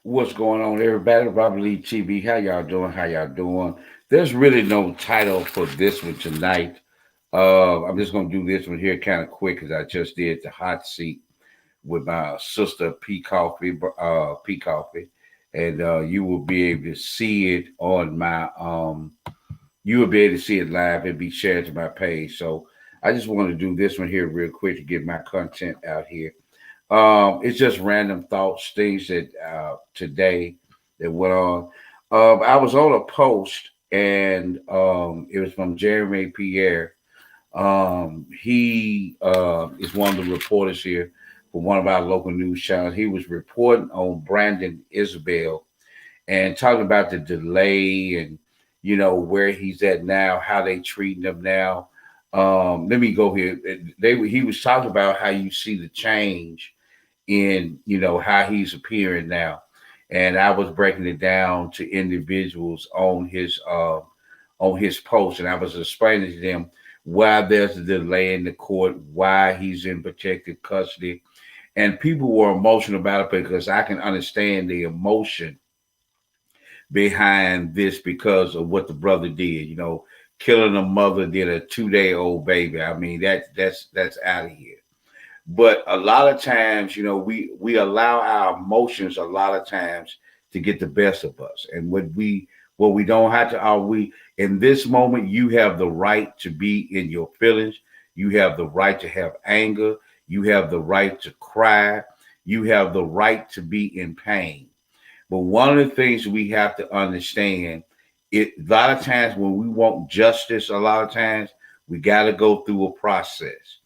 What's going on, everybody? Robert Lee TV. How y'all doing? How y'all doing? There's really no title for this one tonight. I'm just gonna do this one here kind of quick because I just did the hot seat with my sister P Coffee, and you will be able to see it on my you will be able to see it live and be shared to my page. So I just want to do this one here real quick to get my content out here. It's just random thoughts, things that today that went on. I was on a post, and it was from Jeremy Pierre. He is one of the reporters here for one of our local news channels. He was reporting on Brandon Isabel and talking about the delay and where he's at now, how they treating him now. Let me go here. He was talking about how you see the change in how he's appearing now, and I was breaking it down to individuals on his post, and I was explaining to them why there's a delay in the court, why he's in protective custody, and people were emotional about it because I can understand the emotion behind this because of what the brother did. Killing a mother than a 2-day old baby. I mean that's out of here. But a lot of times, we allow our emotions a lot of times to get the best of us. And what we don't have to are we in this moment, you have the right to be in your feelings. You have the right to have anger. You have the right to cry. You have the right to be in pain. But one of the things we have to understand, a lot of times when we want justice, a lot of times we got to go through a process.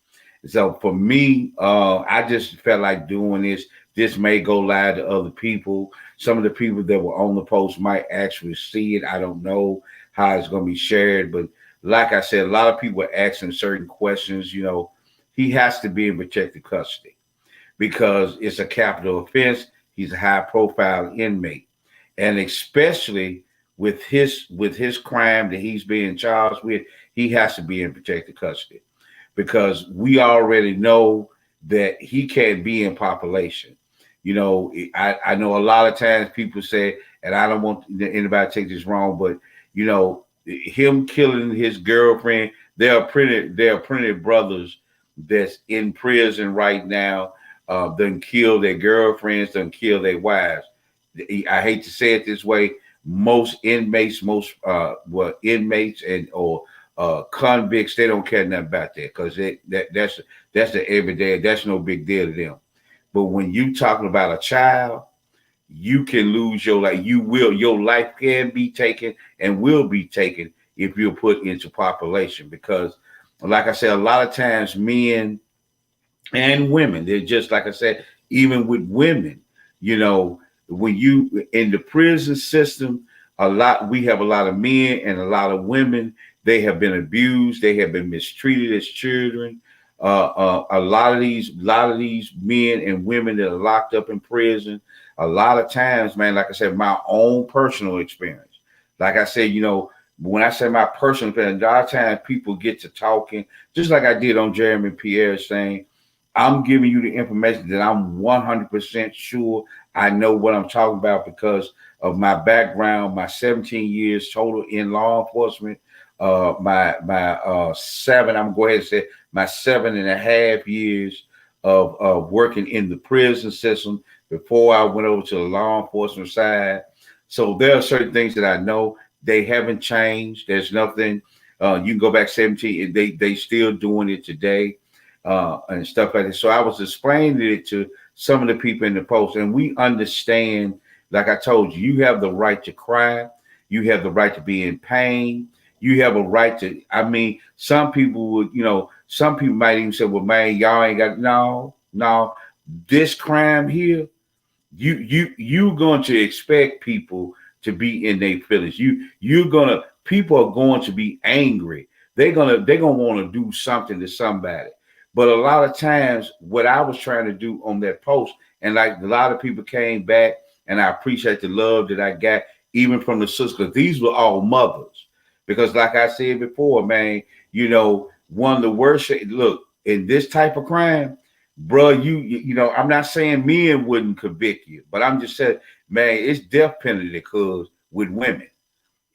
So for me, I just felt like doing this. This may go live to other people. Some of the people that were on the post might actually see it. I don't know how it's going to be shared, but like I said, a lot of people are asking certain questions. He has to be in protective custody because it's a capital offense. He's a high profile inmate, and especially with his crime that he's being charged with, he has to be in protective custody because we already know that he can't be in population. I know a lot of times people say, and I don't want anybody to take this wrong, but him killing his girlfriend, there are plenty of brothers that's in prison right now, done kill their girlfriends, done kill their wives. I hate to say it this way, most inmates, inmates and or convicts, they don't care nothing about that because that's the everyday. That's no big deal to them. But when you talking about a child, you can lose your life. Your life can be taken and will be taken if you're put into population because, like I said, a lot of times men and women, they're just like I said, even with women, you know, when you in the prison system, we have a lot of men and a lot of women. They have been abused. They have been mistreated as children. A lot of these men and women that are locked up in prison, a lot of times, man, like I said, my own personal experience. Like I said, when I say my personal experience, a lot of times people get to talking, just like I did on Jeremy Pierre's thing. I'm giving you the information that I'm 100% sure I know what I'm talking about because of my background, my 17 years total in law enforcement, my 7, I'm going to go ahead and say my 7.5 years of working in the prison system before I went over to the law enforcement side. So there are certain things that I know they haven't changed. There's nothing. You can go back 17. They still doing it today and stuff like that. So I was explaining it to some of the people in the post, and we understand. Like I told you, you have the right to cry. You have the right to be in pain. You have a right to. I mean, some people would, some people might even say, "Well, man, y'all ain't got no. This crime here, you going to expect people to be in their feelings. People are going to be angry. They're gonna want to do something to somebody. But a lot of times, what I was trying to do on that post, and like a lot of people came back, and I appreciate the love that I got, even from the sisters, because these were all mothers. Because, like I said before, man, one of the worst. Look, in this type of crime, bro, you know, I'm not saying men wouldn't convict you, but I'm just saying, man, it's death penalty because with women.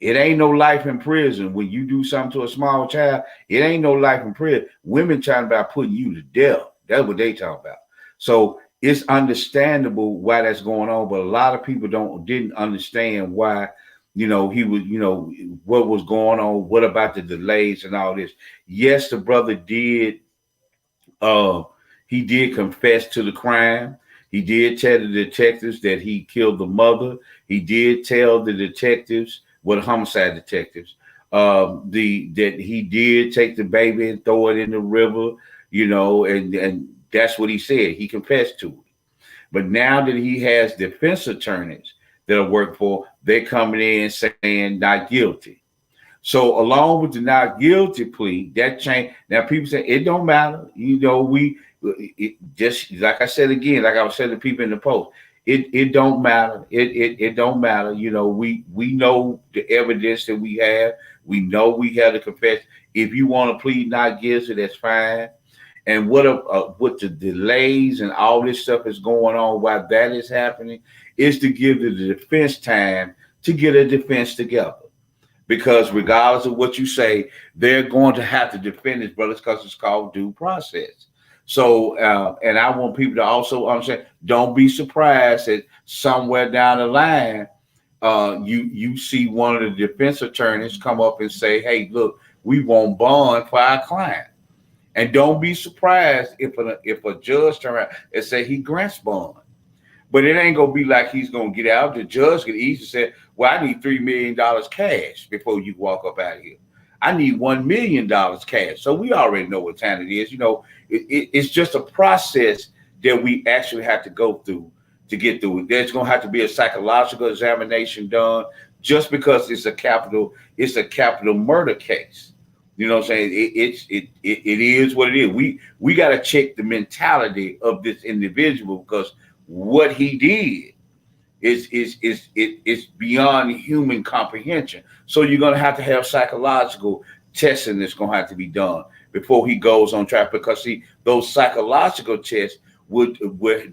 It ain't no life in prison. When you do something to a small child, it ain't no life in prison. Women talking about putting you to death. That's what they talking about. So it's understandable why that's going on, but a lot of people didn't understand why, you know, he was, you know, what was going on, what about the delays and all this. Yes, the brother did uh, he did confess to the crime. He did tell the detectives that he killed the mother. He did tell the detectives, well, the homicide detectives, the that he did take the baby and throw it in the river, you know, and that's what he said. He confessed to it. But now that he has defense attorneys that are working for, they're coming in saying not guilty. So along with the not guilty plea, that change. Now people say it don't matter. You know, it just like I said again, like I was saying to people in the post, it don't matter. It don't matter. You know, we know the evidence that we have. We know we have to confess. If you want to plead not guilty, that's fine. And what the delays and all this stuff is going on while that is happening is to give the defense time to get a defense together because regardless of what you say, they're going to have to defend his brothers because it's called due process. So, and I want people to also understand: don't be surprised that somewhere down the line, you see one of the defense attorneys come up and say, "Hey, look, we want bond for our client." And don't be surprised if a judge turn around and say he grants bond. But it ain't gonna be like he's gonna get out. The judge could easily say, "Well, I need $3 million cash before you walk up out of here. I need $1 million cash." So we already know what time it is. You know, it's just a process that we actually have to go through to get through it. There's gonna have to be a psychological examination done just because it's a capital murder case. You know what I'm saying? It is what it is. We got to check the mentality of this individual because what he did is beyond human comprehension. So you're gonna have psychological testing that's gonna have to be done before he goes on track because see those psychological tests would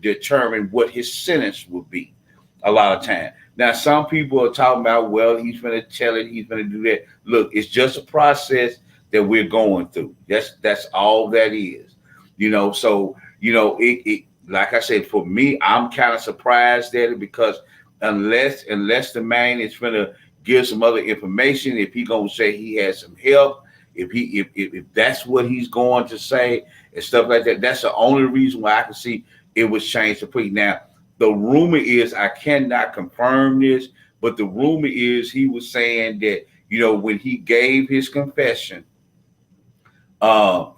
determine what his sentence would be a lot of time. Now some people are talking about well he's gonna tell it, he's gonna do that. Look, it's just a process that we're going through. That's all that is. You know, so you know it like I said, for me, I'm kind of surprised at it because unless the man is gonna give some other information, if he gonna say he has some help, if that's what he's going to say and stuff like that, that's the only reason why I can see it was changed to plea. Now, the rumor is I cannot confirm this, but the rumor is he was saying that you know when he gave his confession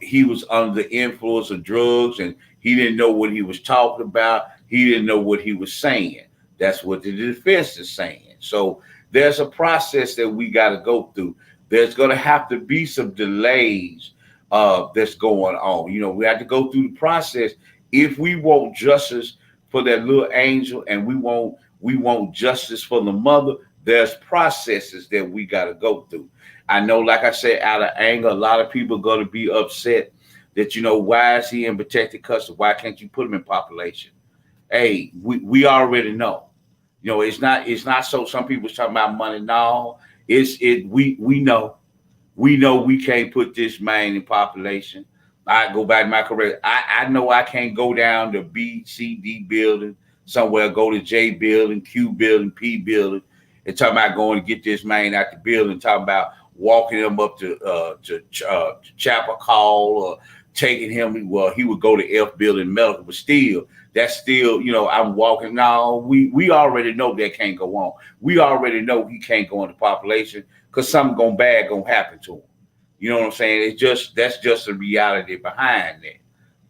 he was under the influence of drugs and he didn't know what he was talking about. He didn't know what he was saying. That's what the defense is saying. So there's a process that we got to go through. There's going to have to be some delays that's going on. You know, we have to go through the process if we want justice for that little angel and we want justice for the mother. There's processes that we got to go through. I know, like I said, out of anger, a lot of people are going to be upset that, you know, why is he in protected custody? Why can't you put him in population? Hey, we already know. You know, it's not so some people's talking about money. No, we know. We know we can't put this man in population. I go back to my career. I know I can't go down to B, C, D building somewhere, go to J building, Q building, P building, and talking about going to get this man out the building, talking about walking him up to Chapel Call or taking him. Well, he would go to F building medical, but still, that's still, you know, I'm walking. No, we already know that can't go on. We already know he can't go into population because something bad gonna happen to him. You know what I'm saying? That's just the reality behind that.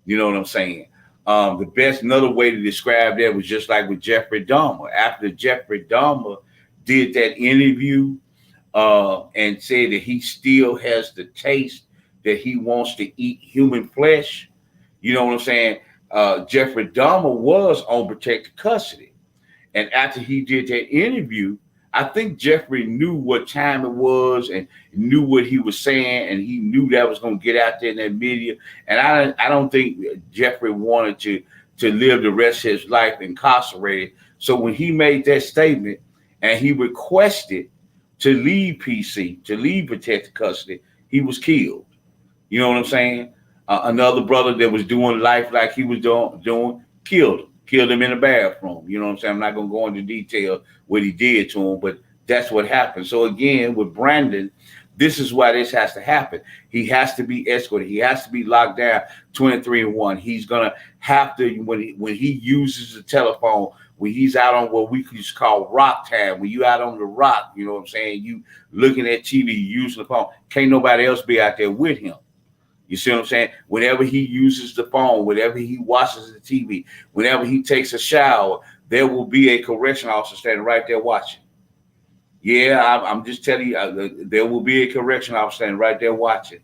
You know what I'm saying? The best another way to describe that was just like with Jeffrey Dahmer. After Jeffrey Dahmer did that interview and said that he still has the taste that he wants to eat human flesh. You know what I'm saying? Jeffrey Dahmer was on protected custody, and after he did that interview, I think Jeffrey knew what time it was and knew what he was saying, and he knew that was going to get out there in that media. And I don't think Jeffrey wanted to live the rest of his life incarcerated. So when he made that statement and he requested to leave PC, to leave protected custody, he was killed. You know what I'm saying? Another brother that was doing life like he was doing killed him in the bathroom. You know what I'm saying? I'm not gonna go into detail what he did to him, but that's what happened. So again, with Brandon, this is why this has to happen. He has to be escorted. He has to be locked down 23-1. He's gonna have to when he uses the telephone. When he's out on what we used to call rock time, when you out on the rock, you know what I'm saying? You looking at TV, using the phone. Can't nobody else be out there with him. You see what I'm saying? Whenever he uses the phone, whenever he watches the TV, whenever he takes a shower, there will be a correction officer standing right there watching. Yeah, I'm just telling you, there will be a correction officer standing right there watching.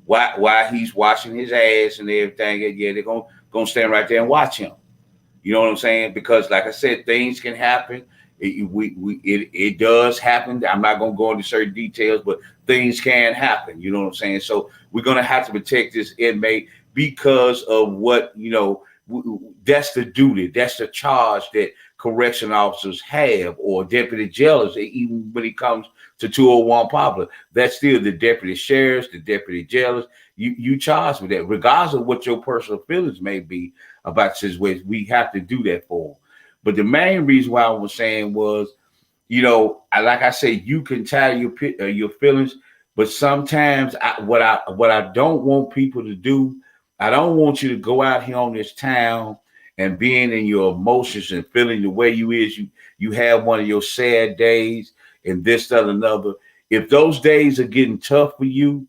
Why he's washing his ass and everything. Yeah, they're gonna stand right there and watch him. You know what I'm saying? Because, like I said, things can happen. It does happen. I'm not going to go into certain details, but things can happen. You know what I'm saying? So we're going to have to protect this inmate because of what, that's the duty. That's the charge that correction officers have, or deputy jailers, even when it comes to 201 Poplar. That's still the deputy sheriffs, the deputy jailers. You charge with that, regardless of what your personal feelings may be about situations. We have to do that for them. But the main reason why I was saying was, like I say, you can tell your feelings, but sometimes what I don't want people to do, I don't want you to go out here on this town and being in your emotions and feeling the way you is. You have one of your sad days and this, that, another. If those days are getting tough for you,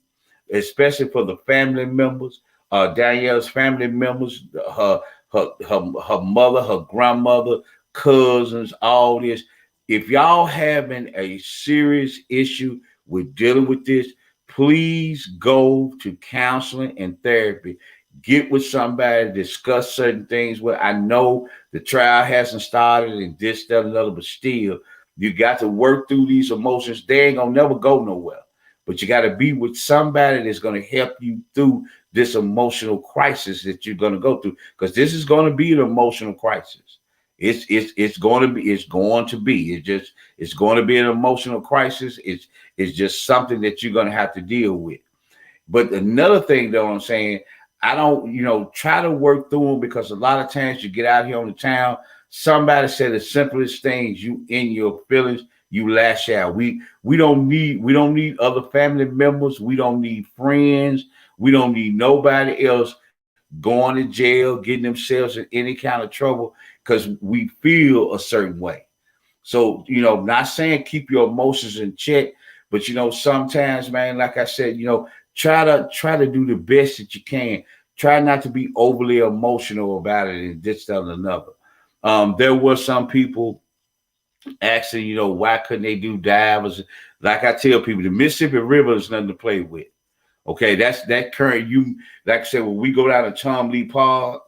especially for the family members, Danielle's family members, her mother, her grandmother, cousins, all this. If y'all having a serious issue with dealing with this, please go to counseling and therapy. Get with somebody, discuss certain things. Well, I know the trial hasn't started and this, that, another, but still, you got to work through these emotions. They ain't gonna never go nowhere. But you got to be with somebody that's going to help you through this emotional crisis that you're going to go through, because this is going to be an emotional crisis. It's going to be. It's going to be an emotional crisis. It's just something that you're going to have to deal with. But another thing, though, I'm saying, I don't, try to work through them, because a lot of times you get out here on the town, somebody said the simplest things, you in your feelings, you lash out. We don't need other family members. We don't need friends. We don't need nobody else going to jail, getting themselves in any kind of trouble because we feel a certain way. So, not saying keep your emotions in check, but sometimes, man, like I said, try to do the best that you can. Try not to be overly emotional about it and this, that, and another. There were some people asking, why couldn't they do divers? Like I tell people, the Mississippi River is nothing to play with. Okay, that's that current. Like I said, when we go down to Tom Lee Park,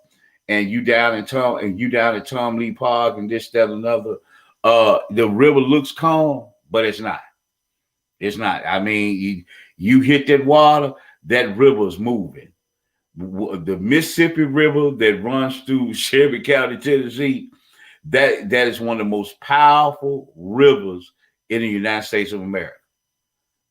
and you down at Tom Lee Park, and this, that, another, the river looks calm, but it's not. It's not. I mean, you hit that water, that river's moving. The Mississippi River that runs through Shelby County, Tennessee, that is one of the most powerful rivers in the United States of America.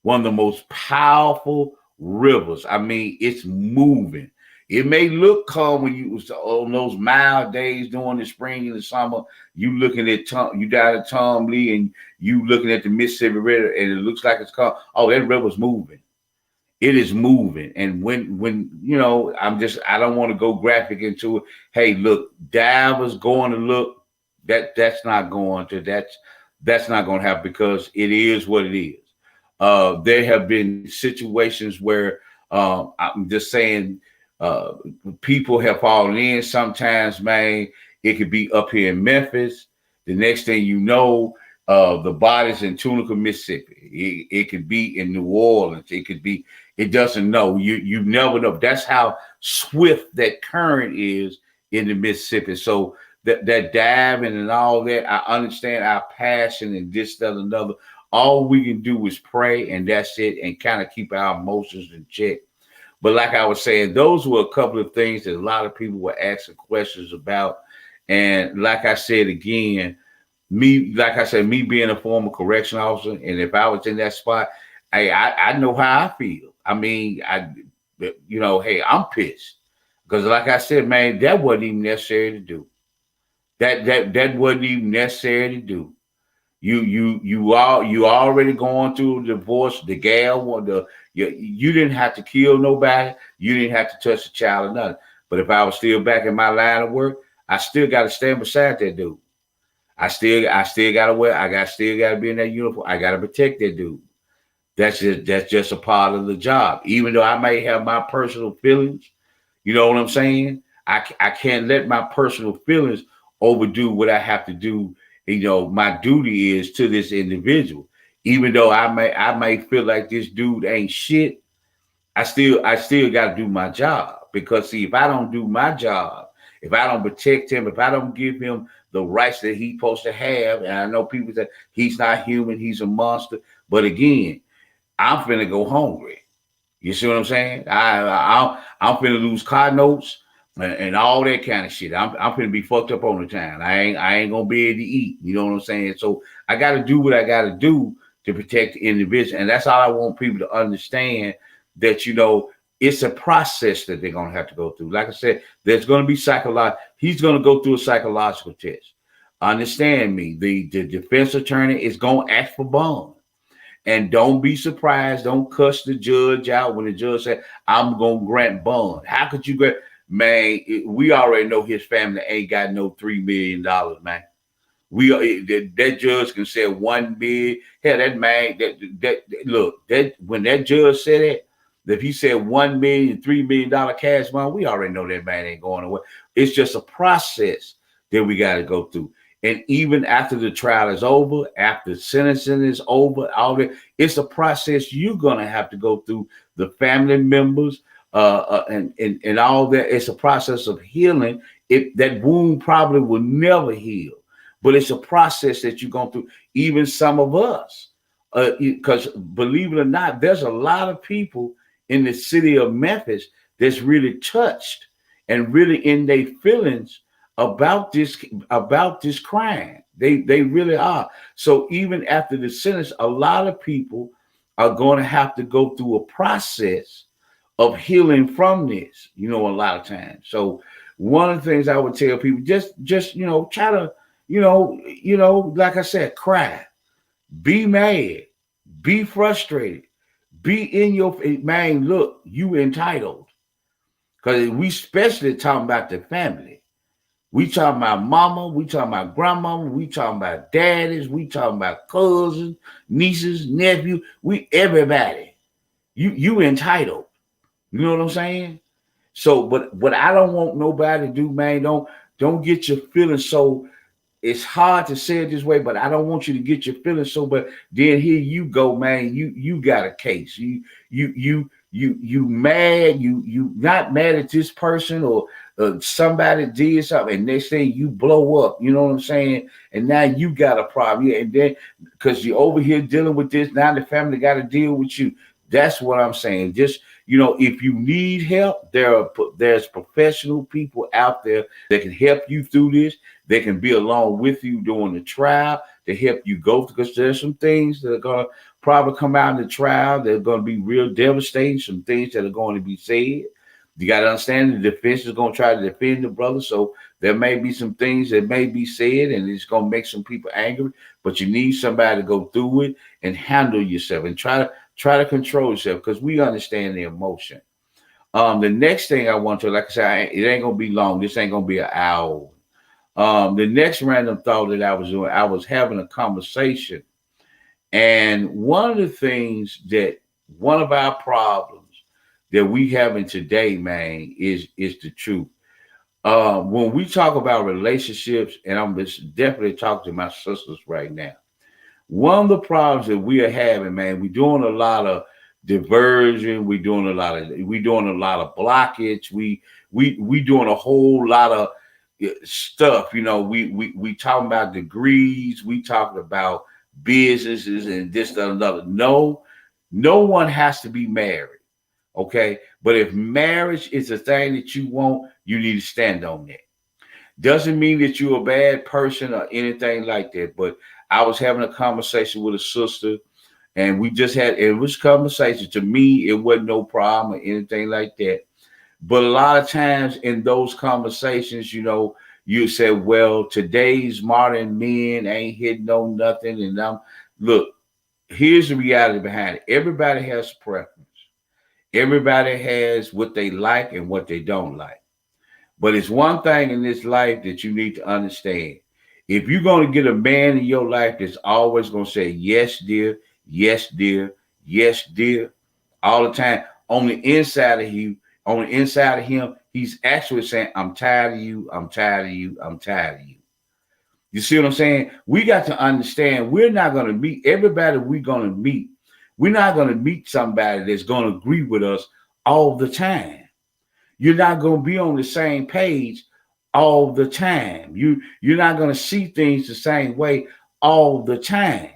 One of the most powerful rivers. I mean, it's moving. It may look calm when you was on those mild days during the spring and the summer. You looking at you down at Tom Lee and you looking at the Mississippi River, and it looks like it's calm. Oh, that river's moving. It is moving. And when I don't want to go graphic into it. Hey, look, divers going to look. That's not going to happen, because it is what it is. There have been situations where I'm just saying people have fallen in. Sometimes, man, it could be up here in Memphis. The next thing you know, the body's in Tunica, Mississippi. It could be in New Orleans. It could be. It doesn't know. You never know. That's how swift that current is in the Mississippi. So that diving and all that. I understand our passion and this, that, another. All we can do is pray, and that's it, and kind of keep our emotions in check. But like I was saying, those were a couple of things that a lot of people were asking questions about. And like I said again, me being a former correction officer, and if I was in that spot, I know how I feel. I mean, hey, I'm pissed because, like I said, man, that wasn't even necessary to do. That wasn't even necessary to do. You already going through a divorce. The gal, you didn't have to kill nobody. You didn't have to touch the child or nothing. But if I was still back in my line of work, I still got to stand beside that dude. I still got to wear. Still got to be in that uniform. I got to protect that dude. That's just a part of the job. Even though I may have my personal feelings, you know what I'm saying? I can't let my personal feelings overdo what I have to do. My duty is to this individual. Even though I may feel like this dude ain't shit, I still got to do my job. Because see, if I don't do my job, if I don't protect him, if I don't give him the rights that he's supposed to have, and I know people say he's not human, he's a monster. But again, I'm finna go hungry. You see what I'm saying? I'm finna lose car notes and all that kind of shit. I'm finna be fucked up on the time. I ain't gonna be able to eat. You know what I'm saying? So I got to do what I got to do to protect the individual, and that's all I want people to understand. That it's a process that they're gonna have to go through. Like I said, there's gonna be psychological. He's gonna go through a psychological test. Understand me? The defense attorney is gonna ask for bond. And don't be surprised. Don't cuss the judge out when the judge said, I'm going to grant bond. How could you grant? Man, we already know his family ain't got no $3 million, man. That judge can say 1 million. Hell, that man, when that judge said it, if he said 1 million, $3 million cash bond, we already know that man ain't going away. It's just a process that we got to go through. And even after the trial is over, after sentencing is over, all that, it's a process you're gonna have to go through. The family members, and all that. It's a process of healing. That wound probably will never heal, but it's a process that you're going through. Even some of us, because believe it or not, there's a lot of people in the city of Memphis that's really touched and really in their feelings about this crime. They really are. So even after the sentence, a lot of people are going to have to go through a process of healing from this, a lot of times. So one of the things I would tell people, just try to, like I said, cry, be mad, be frustrated, be in your man. Look, you entitled, because we especially talking about the family. We talking about mama, we talking about grandmama, we talking about daddies, we talking about cousins, nieces, nephews, everybody. You entitled. You know what I'm saying? So, but what I don't want nobody to do, man, don't get your feelings so. It's hard to say it this way, but I don't want you to get your feelings so. But then here you go, man. You got a case. You mad. You not mad at this person or somebody did something, and next thing you blow up. You know what I'm saying? And now you got a problem. Yeah, and then because you're over here dealing with this, now the family got to deal with you. That's what I'm saying. Just if you need help, there's professional people out there that can help you through this. They can be along with you during the trial to help you go through, because there's some things that are going to probably come out in the trial that are going to be real devastating, some things that are going to be said. You got to understand the defense is going to try to defend the brother. So there may be some things that may be said and it's going to make some people angry, but you need somebody to go through it and handle yourself and try to control yourself, because we understand the emotion. The next thing I want to, like I said, it ain't going to be long. This ain't going to be an hour. The next random thought that I was doing, I was having a conversation. And one of our problems that we having today, man, is the truth. When we talk about relationships, and I'm definitely talking to my sisters right now, one of the problems that we are having, man, we're doing a lot of diversion, we're doing a lot of blockage, we doing a whole lot of stuff. We talking about degrees, we talking about businesses and this, that, another. No one has to be married. Okay. But if marriage is the thing that you want, you need to stand on that. Doesn't mean that you're a bad person or anything like that. But I was having a conversation with a sister, and we just had it was conversation. To me, it wasn't no problem or anything like that. But a lot of times in those conversations, you said, well, today's modern men ain't hitting on nothing. And look, here's the reality behind it. Everybody has preference. Everybody has what they like and what they don't like. But it's one thing in this life that you need to understand. If you're going to get a man in your life that's always going to say, yes, dear, yes, dear, yes, dear, all the time, on the inside of him, he's actually saying, I'm tired of you, I'm tired of you, I'm tired of you. You see what I'm saying? We got to understand we're not going to meet everybody we're going to meet. We're not going to meet somebody that's going to agree with us all the time. You're not going to be on the same page all the time. You're not going to see things the same way all the time.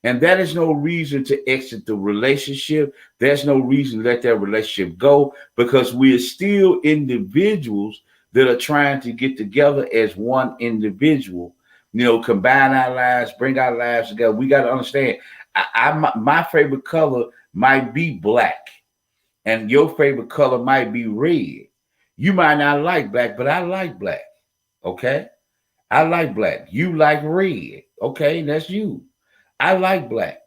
And that is no reason to exit the relationship. There's no reason to let that relationship go, because we are still individuals that are trying to get together as one individual, combine our lives, bring our lives together. We got to understand, my favorite color might be black and your favorite color might be red. You might not like black, but I like black. Okay. I like black. You like red. Okay. That's you. I like black.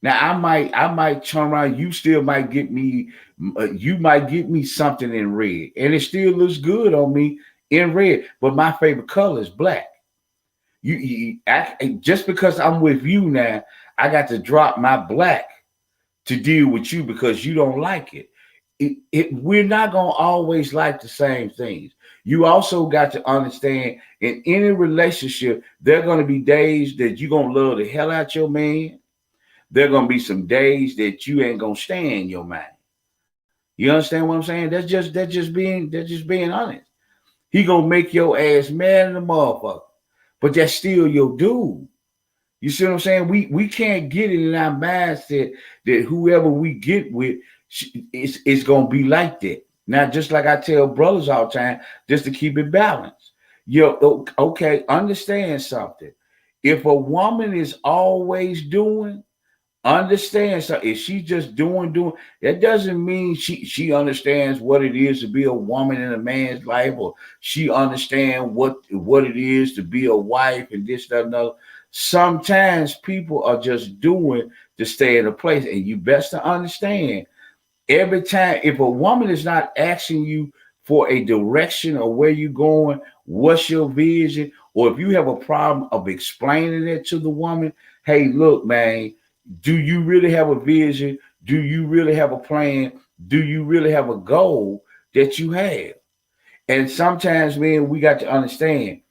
Now I might turn around. You still might get me. You might get me something in red, and it still looks good on me in red. But my favorite color is black. Just because I'm with you now, I got to drop my black to deal with you because you don't like it. We're not gonna always like the same things. You also got to understand, in any relationship, there are gonna be days that you're gonna love the hell out your man. There are gonna be some days that you ain't gonna stay in your mind. You understand what I'm saying? That's just being honest. He gonna make your ass mad in the motherfucker, but that's still your dude. You see what I'm saying? We can't get it in our mindset that whoever we get with, it's gonna be like that. Now, just like I tell brothers all the time, just to keep it balanced. Okay, understand something. If a woman is always doing, understand something. If she's just doing, that doesn't mean she understands what it is to be a woman in a man's life, or she understands what it is to be a wife and this, that, and other. Sometimes people are just doing to stay in a place, and you best to understand. Every time, if a woman is not asking you for a direction or where you're going, what's your vision, or if you have a problem of explaining it to the woman, hey, look, man, do you really have a vision? Do you really have a plan? Do you really have a goal that you have? And sometimes, man, we got to understand.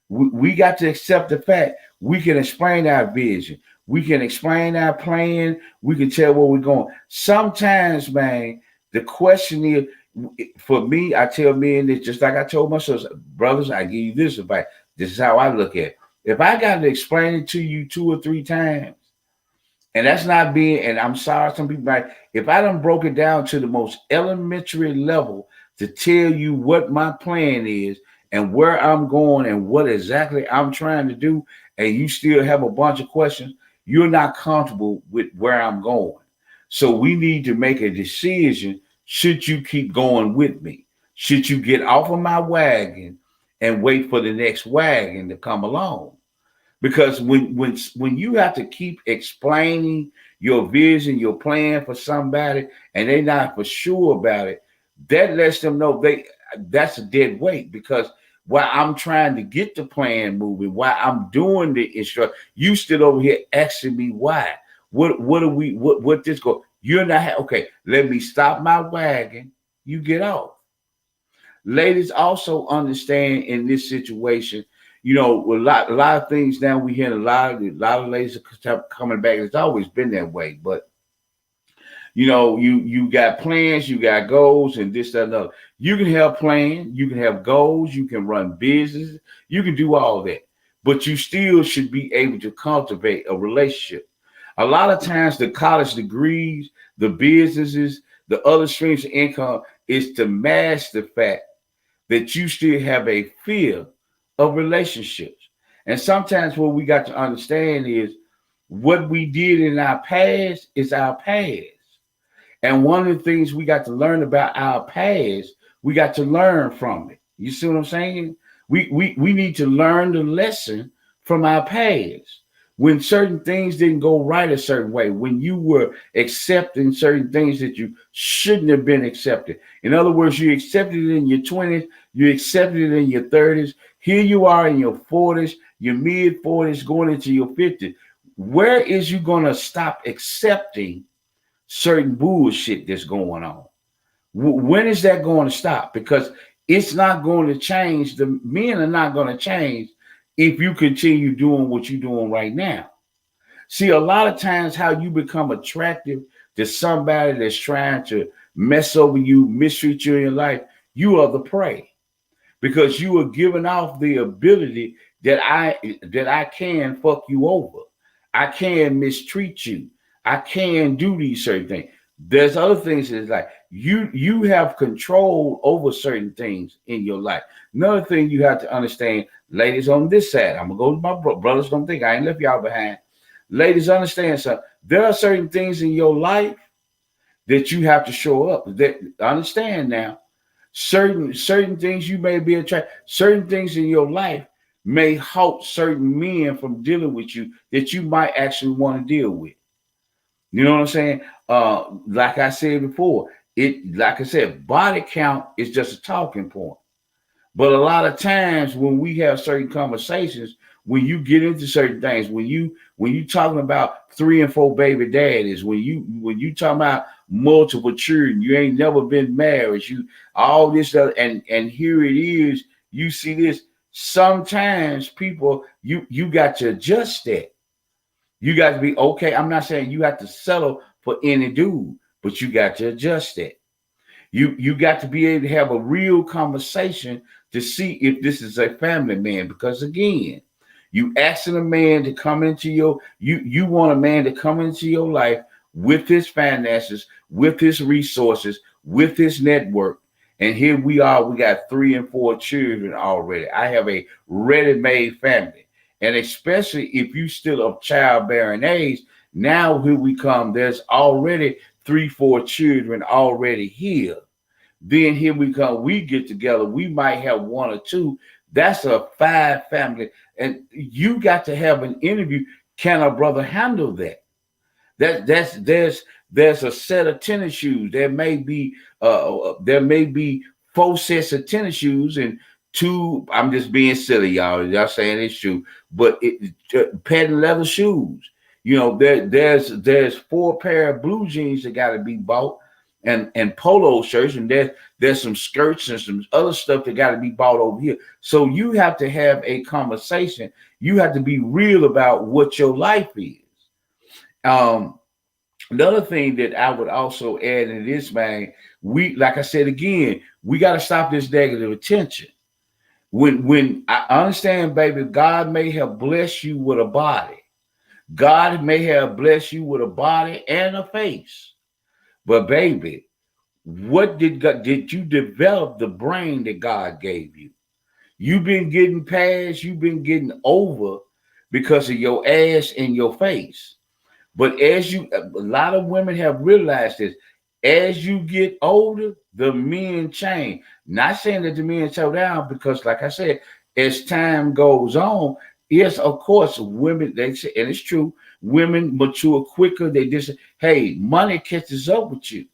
We got to accept the fact we can explain our vision. We can explain our plan. We can tell where we're going. Sometimes, man, the question is, for me, I tell men this, just like I told my sisters, brothers, I give you this advice. This is how I look at it. If I got to explain it to you 2 or 3 times, and that's not being, and I'm sorry, some people might, if I done broke it down to the most elementary level to tell you what my plan is and where I'm going and what exactly I'm trying to do, and you still have a bunch of questions, you're not comfortable with where I'm going. So we need to make a decision. Should you keep going with me? Should you get off of my wagon and wait for the next wagon to come along? Because when you have to keep explaining your vision, your plan for somebody, and they're not for sure about it, that lets them know that's a dead weight. Because while I'm trying to get the plan moving, while I'm doing the instruction, you still over here asking me why. What this go? You're not okay. Let me stop my wagon. You get off. Ladies also understand in this situation. A lot of things now we hear a lot of ladies are coming back. It's always been that way, but you got plans, you got goals, and this, that, and other. You can have plans, you can have goals, you can run business, you can do all that, but you still should be able to cultivate a relationship. A lot of times, the college degrees, the businesses, the other streams of income is to mask the fact that you still have a fear of relationships. And sometimes what we got to understand is what we did in our past is our past. And one of the things we got to learn about our past, we got to learn from it. You see what I'm saying? We need to learn the lesson from our past. When certain things didn't go right a certain way, when you were accepting certain things that you shouldn't have been accepted. In other words, you accepted it in your 20s, you accepted it in your 30s. Here you are in your 40s, your mid 40s, going into your 50s. Where is you going to stop accepting certain bullshit that's going on? When is that going to stop? Because it's not going to change. The men are not going to change if you continue doing what you're doing right now. See, a lot of times how you become attractive to somebody that's trying to mess over you, mistreat you in your life, you are the prey, because you are giving off the ability that I can fuck you over. I can mistreat you. I can do these certain things. There's other things that's like you have control over certain things in your life. Another thing you have to understand, ladies on this side, I'm gonna go to my brothers. Don't think I ain't left y'all behind. Ladies, understand something. There are certain things in your life that you have to show up. That understand now. Certain things you may be attracted. Certain things in your life may halt certain men from dealing with you that you might actually want to deal with. You know what I'm saying? Like I said before, like I said, body count is just a talking point. But a lot of times when we have certain conversations, when you get into certain things, when you talking about 3 and 4 baby daddies, when you talking about multiple children, you ain't never been married, you all this stuff, and here it is, you see this. Sometimes people you got to adjust that. You got to be okay. I'm not saying you have to settle for any dude, but you got to adjust that. You got to be able to have a real conversation to see if this is a family man. Because again, you asking a man to come into you want a man to come into your life with his finances, with his resources, with his network. And here we are, we got 3 and 4 children already. I have a ready-made family. And especially if you still of childbearing age, now here we come, there's already 3, 4 children already here. Then here we come, we get together, we might have 1 or 2. That's a 5 family. And you got to have an interview. Can a brother handle that? There's a set of tennis shoes. There may be 4 sets of tennis shoes and 2. I'm just being silly, y'all. Y'all saying it's true, but patent leather shoes. You know, there's 4 pair of blue jeans that got to be bought, and polo shirts, and there's some skirts and some other stuff that got to be bought over here. So you have to have a conversation. You have to be real about what your life is. Another thing that I would also add in this, man, like I said again, we got to stop this negative attention. When I understand, baby, God may have blessed you with a body. God may have blessed you with a body and a face. But baby, what did you develop the brain that God gave you? You've been getting past, you've been getting over because of your ass and your face. But a lot of women have realized this. As you get older, the men change. Not saying that the men slow down, because like I said, as time goes on, yes, of course, women, they say, and it's true, women mature quicker. They just, hey, money catches up with you.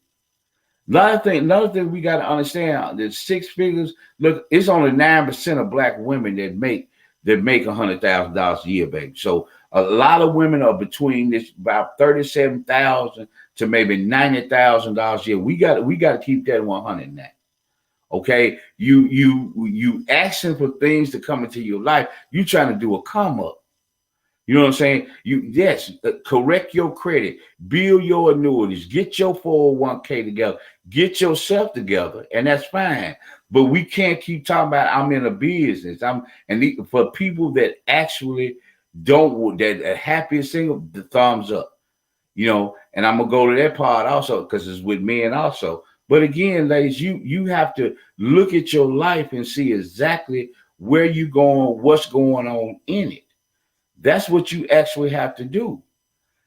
Another thing we got to understand, that 6 figures, look, it's only 9% of black women that make $100,000 a year, baby. So a lot of women are between this about $37,000 to maybe $90,000 a year. We got to keep that 100 now. Okay, you asking for things to come into your life. You trying to do a come up. You know what I'm saying? Yes, correct your credit, build your annuities, get your 401k together, get yourself together, and that's fine. But we can't keep talking about I'm in a business. For people that actually don't that are happy and single, the thumbs up. And I'm gonna go to that part also because it's with men also. But again, ladies, you have to look at your life and see exactly where you going, what's going on in it. That's what you actually have to do.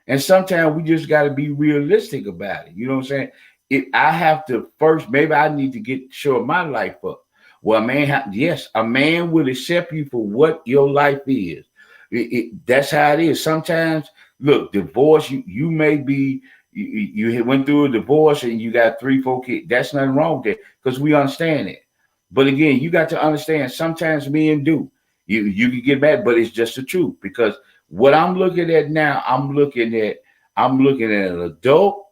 And sometimes we just got to be realistic about it. You know what I'm saying? I have to first, maybe I need to get sure my life up. Well, yes, a man will accept you for what your life is. That's how it is. Sometimes, look, divorce, you may be, you went through a divorce and you got 3, 4 kids. That's nothing wrong with that because we understand it. But again, you got to understand sometimes men do. You can get mad, but it's just the truth. Because what I'm looking at now, I'm looking at an adult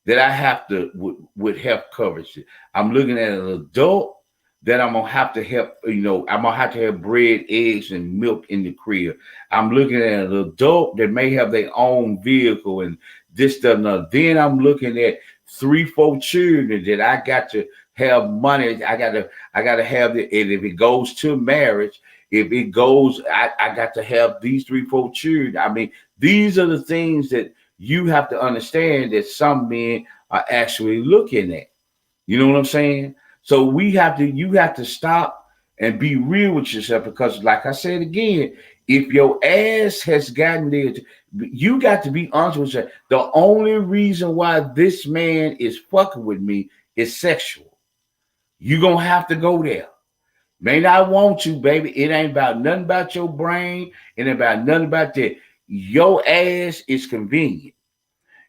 that I have to with health coverage. I'm looking at an adult that I'm gonna have to help. I'm gonna have to have bread, eggs, and milk in the crib. I'm looking at an adult that may have their own vehicle and this, that, and that. Then I'm looking at 3, 4 children that I got to have money. I gotta have it. And if it goes to marriage, if it goes, I got to have these 3, 4 children. I mean, these are the things that you have to understand that some men are actually looking at. You know what I'm saying? So you have to stop and be real with yourself because, like I said again, if your ass has gotten there, you got to be honest with yourself. The only reason why this man is fucking with me is sexual. You're going to have to go there. May not want you, baby. It ain't about nothing about your brain. It ain't about nothing about that. Your ass is convenient.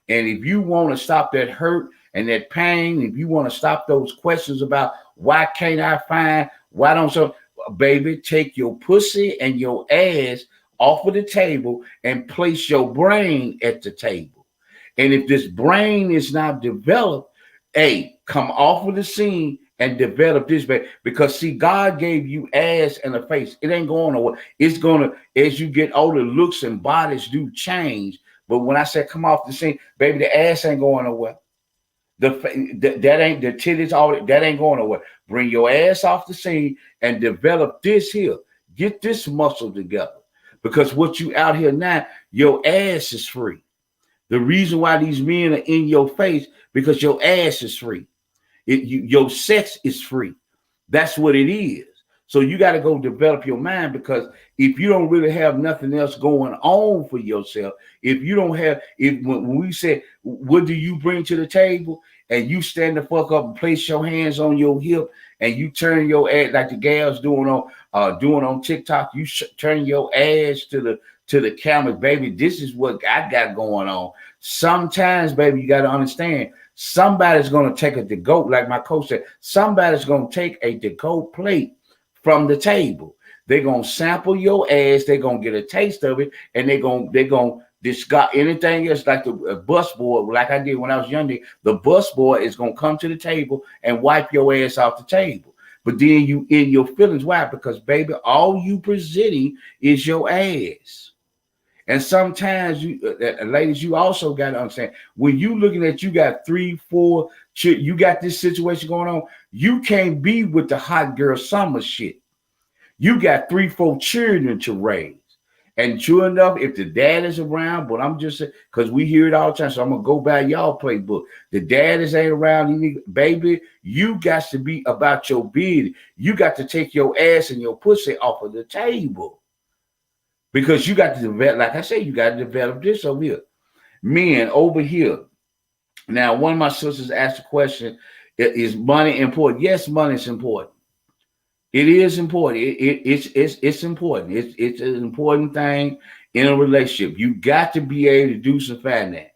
And if you want to stop that hurt and that pain, if you want to stop those questions about why can't I find, why don't so, baby, take your pussy and your ass off of the table and place your brain at the table. And if this brain is not developed, hey, come off of the scene and develop this, baby. Because see, God gave you ass and a face. It ain't going nowhere. It's gonna, as you get older, looks and bodies do change. But when I said come off the scene, baby, the ass ain't going nowhere. That ain't the titties, all that ain't going nowhere. Bring your ass off the scene and develop this here. Get this muscle together. Because what you out here now, your ass is free. The reason why these men are in your face, because your ass is free. Your sex is free. That's what it is. So you got to go develop your mind, because if you don't really have nothing else going on for yourself, if you don't have, when we say, what do you bring to the table? And you stand the fuck up and place your hands on your hip and you turn your ass like the gals doing on TikTok. You turn your ass to the camera, baby. This is what I got going on. Sometimes, baby, you got to understand. Somebody's going to take a to-go, like my coach said. Somebody's going to take a to-go plate from the table. They're going to sample your ass. They're going to get a taste of it, and they're going to discard anything else, like the bus boy, like I did when I was younger. The bus boy is going to come to the table and wipe your ass off the table. But then you in your feelings. Why? Because, baby, all you presenting is your ass. And sometimes ladies, you also got to understand, when you looking at, you got 3, 4, you got this situation going on, you can't be with the hot girl summer shit. You got 3, 4 children to raise. And sure enough, if the dad is around, but I'm just saying, because we hear it all the time, so I'm going to go by y'all playbook. The dad is ain't around, baby, you got to be about your business. You got to take your ass and your pussy off of the table. Because you got to develop, like I said, you got to develop this over here. Men over here. Now, one of my sisters asked a question, is money important? Yes, money is important. It is important. It's important. It's an important thing in a relationship. You got to be able to do some finance.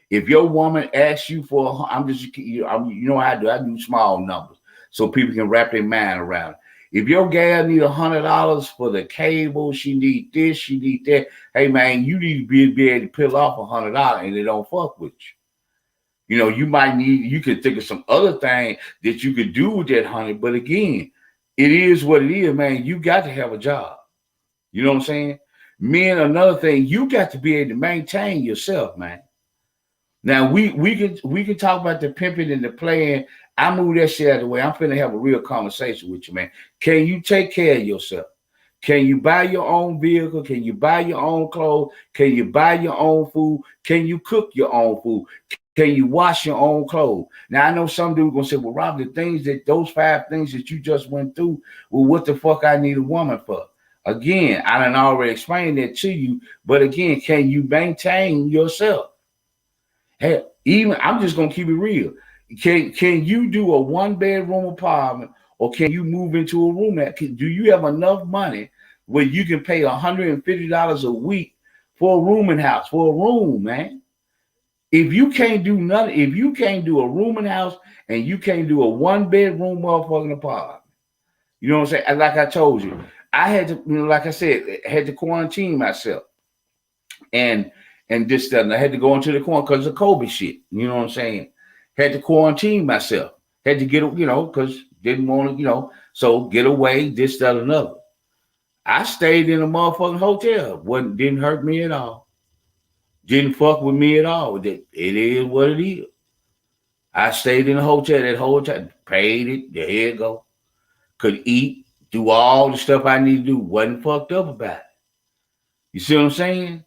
If your woman asks you for, you know how I do. I do small numbers so people can wrap their mind around it. If your gal need $100 for the cable, she need this, she need that. Hey man, you need to be able to peel off $100 and they don't fuck with you. You could think of some other thing that you could do with that $100. But again, it is what it is, man. You got to have a job. You know what I'm saying? Men, another thing, you got to be able to maintain yourself, man. Now we can talk about the pimping and the playing. I move that shit out of the way. I'm finna have a real conversation with you, man. Can you take care of yourself? Can you buy your own vehicle? Can you buy your own clothes? Can you buy your own food? Can you cook your own food? Can you wash your own clothes? Now I know some dude gonna say, "Well, Rob, those 5 things that you just went through, well, what the fuck I need a woman for?" Again, I done already explained that to you, but again, can you maintain yourself? Hey, even I'm just gonna keep it real. Can you do a 1 bedroom apartment, or can you move into a room do you have enough money where you can pay $150 a week for a rooming house, for a room, man? If you can't do nothing, if you can't do a rooming house and you can't do a 1 bedroom motherfucking apartment, you know what I'm saying? And like I told you, I had to, like I said, I had to quarantine myself. And this stuff. And I had to go into the corner because of COVID shit. You know what I'm saying? Had to quarantine myself. Had to get, because didn't want to, so get away, this, that, another. I stayed in a motherfucking hotel. Didn't hurt me at all. Didn't fuck with me at all. It is what it is. I stayed in a hotel, that whole time, paid it, there you go. Could eat, do all the stuff I need to do. Wasn't fucked up about it. You see what I'm saying?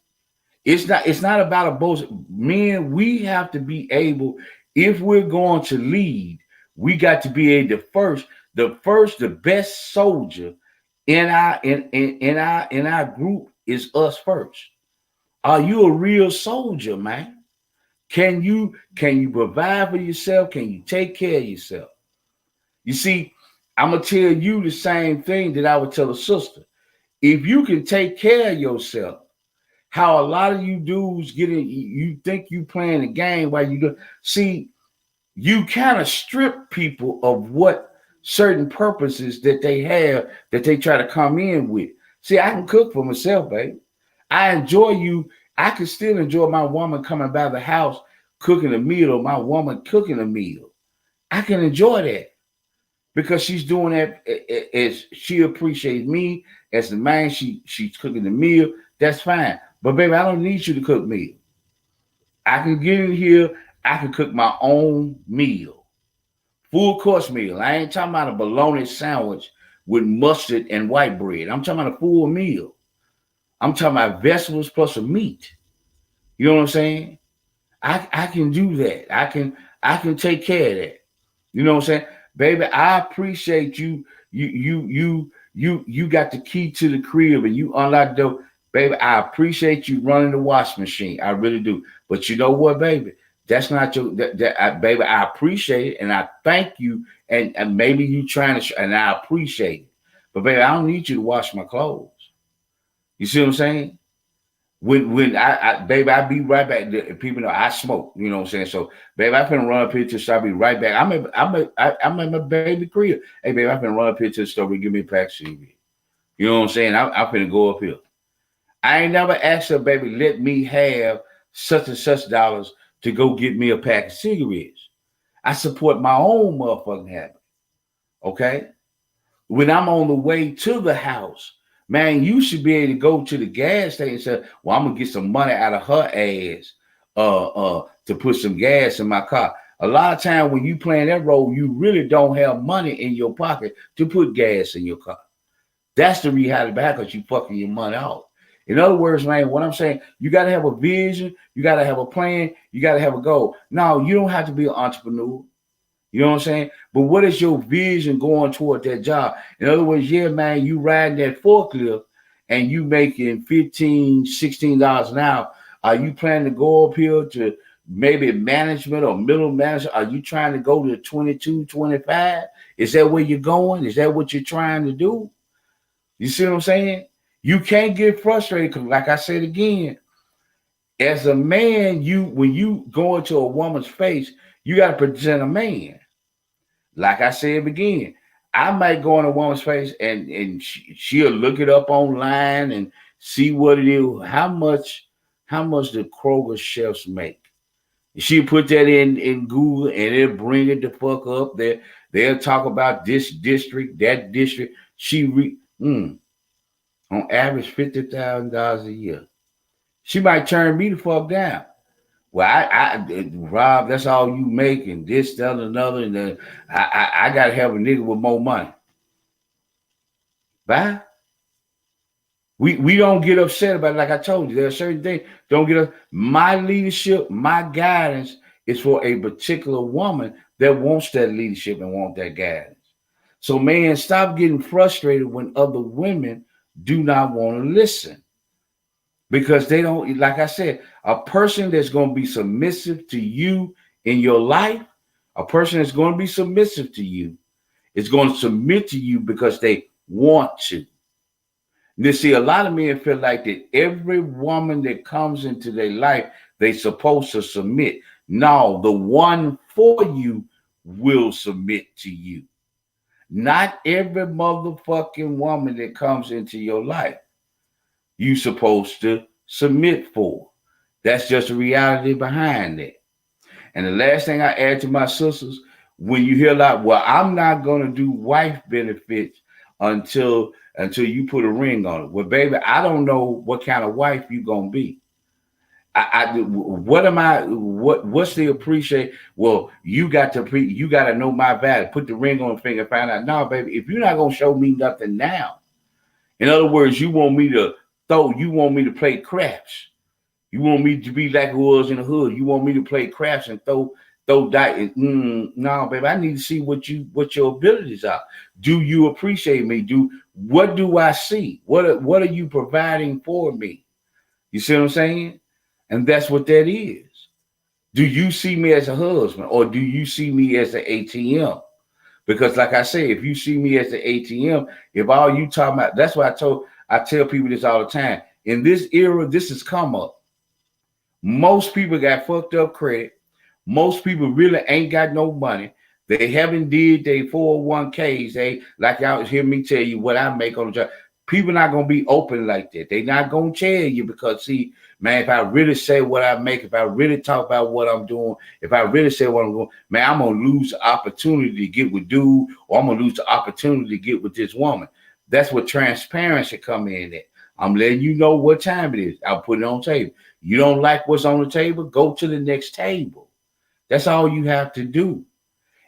It's not about a boast. Men, we have to be able, if we're going to lead, we got to be able to the best soldier in our group is us first. Are you a real soldier, man? Can you provide for yourself? Can you take care of yourself? You see, I'm gonna tell you the same thing that I would tell a sister. If you can take care of yourself, how a lot of you dudes you think you playing a game while you do. See, you kind of strip people of what certain purposes that they have that they try to come in with. See, I can cook for myself, baby. I can still enjoy my woman coming by the house cooking a meal, or my woman cooking a meal. I can enjoy that because she's doing that as she appreciates me as the man. She's cooking the meal. That's fine. But baby, I don't need you to cook meal. I can get in here. I can cook my own meal, full course meal. I ain't talking about a bologna sandwich with mustard and white bread. I'm talking about a full meal. I'm talking about vegetables plus a meat. You know what I'm saying? I can do that. I can take care of that. You know what I'm saying? Baby, I appreciate you. You got the key to the crib and you unlock the door. Baby, I appreciate you running the wash machine. I really do. But you know what, baby? That's not your baby. I appreciate it and I thank you. And maybe you trying to and I appreciate it. But baby, I don't need you to wash my clothes. You see what I'm saying? When baby, I be right back. People know I smoke. You know what I'm saying? So, baby, I finna run up here to the store. I'll be right back. I'm at my baby crib. Hey, baby, I finna run up here to the store. Give me a pack of cigarettes. You know what I'm saying? I'm finna go up here. I ain't never asked her, baby, let me have such and such dollars to go get me a pack of cigarettes. I support my own motherfucking habit. Okay? When I'm on the way to the house, man, you should be able to go to the gas station and say, well, I'm gonna get some money out of her ass to put some gas in my car. A lot of time when you playing that role, you really don't have money in your pocket to put gas in your car. That's the reality back because you fucking your money off. In other words, man, what I'm saying, you got to have a vision, you got to have a plan, you got to have a goal. Now, you don't have to be an entrepreneur. You know what I'm saying? But what is your vision going toward that job? In other words, yeah, man, you riding that forklift and you making $15, $16 an hour. Are you planning to go up here to maybe management or middle management? Are you trying to go to 22, 25? Is that where you're going? Is that what you're trying to do? You see what I'm saying? You can't get frustrated because, like I said again, as a man, when you go into a woman's face, you got to present a man. Like I said again, I might go in a woman's face and she'll look it up online and see what it is. How much the Kroger chefs make? She put that in Google and it'll bring it the fuck up. They'll talk about this district, that district. On average, $50,000 a year. She might turn me the fuck down. Well, Rob, that's all you make, and this, that, and another, and then I gotta have a nigga with more money. Bye. We don't get upset about it. Like I told you, there are certain things. Don't get up. My leadership, my guidance is for a particular woman that wants that leadership and want that guidance. So, man, stop getting frustrated when other women do not want to listen because they don't. Like I said, a person that's going to be submissive to you in your life, a person that's going to be submissive to you, is going to submit to you because they want to. You see, a lot of men feel like that every woman that comes into their life, they supposed to submit. No, the one for you will submit to you. Not every motherfucking woman that comes into your life, you supposed to submit for. That's just the reality behind it. And the last thing I add to my sisters, when you hear like, well, I'm not gonna do wife benefits until you put a ring on it. Well, baby, I don't know what kind of wife you gonna be. What's the appreciate? Well, you got to know my value. Put the ring on the finger, find out. No, baby, if you're not gonna show me nothing now, in other words, you want me to play craps. You want me to be like it was in the hood. You want me to play craps and throw dice. No, baby, I need to see what your abilities are. Do you appreciate me? What do I see? What are you providing for me? You see what I'm saying? And that's what that is. Do you see me as a husband or do you see me as an ATM? Because like I say, if you see me as an ATM, if all you talking about, that's why I tell people this all the time. In this era, this has come up. Most people got fucked up credit. Most people really ain't got no money. They haven't did their 401ks. They, like y'all hear me tell you what I make on the job. People not gonna be open like that. They not gonna tell you because see, man, if I really say what I make, if I really talk about what I'm doing, if I really say what I'm doing, man, I'm gonna lose the opportunity to get with dude, or I'm gonna lose the opportunity to get with this woman. That's what transparency come in at. I'm letting you know what time it is. I'll put it on table. You don't like what's on the table, go to the next table. That's all you have to do.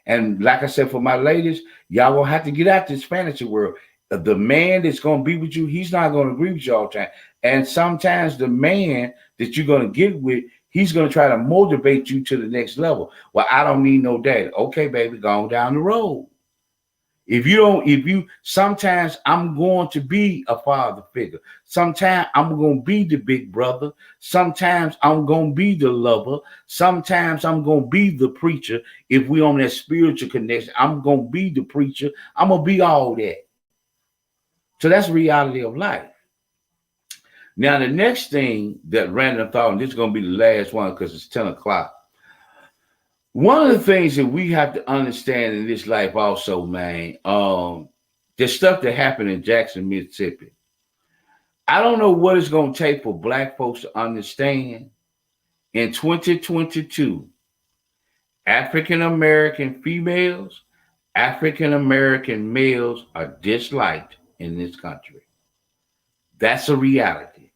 And like I said, for my ladies, y'all gonna have to get out this fantasy world. The man that's gonna be with you, he's not gonna agree with you all the time. And sometimes the man that you're gonna get with, he's gonna try to motivate you to the next level. Well, I don't need no daddy. Okay, baby, go on down the road. Sometimes I'm going to be a father figure. Sometimes I'm going to be the big brother. Sometimes I'm going to be the lover. Sometimes I'm going to be the preacher. If we on that spiritual connection, I'm going to be the preacher. I'm going to be all that. So that's the reality of life. Now, the next thing that random thought, and this is going to be the last one because it's 10 o'clock. One of the things that we have to understand in this life also, man, the stuff that happened in Jackson, Mississippi. I don't know what it's going to take for Black folks to understand in 2022, African-American females, African-American males are disliked in this country. That's a reality.